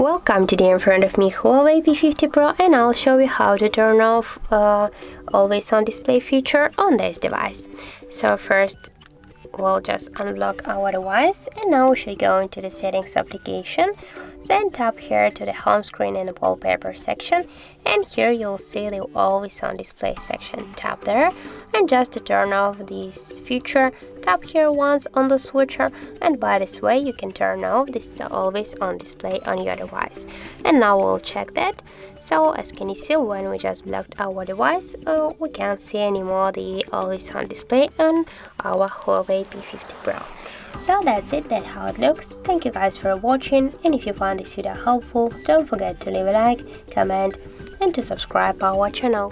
Welcome. Today in front of me Huawei P50 Pro, and I'll show you how to turn off always on display feature on this device. So first we'll just unblock our device, and now we should go into the settings application, then tap here to the home screen in the wallpaper section, and here you'll see the always on display section. Tap there, and just to turn off this feature, tap here once on the switcher, and by this way you can turn off this always on display on your device. And now we'll check that. So as can you see, when we just blocked our device, we can't see anymore the always on display on our Huawei P50 Pro. So that's it, that's how it looks. Thank you guys for watching, and if you found this video helpful, don't forget to leave a like, comment and to subscribe our channel.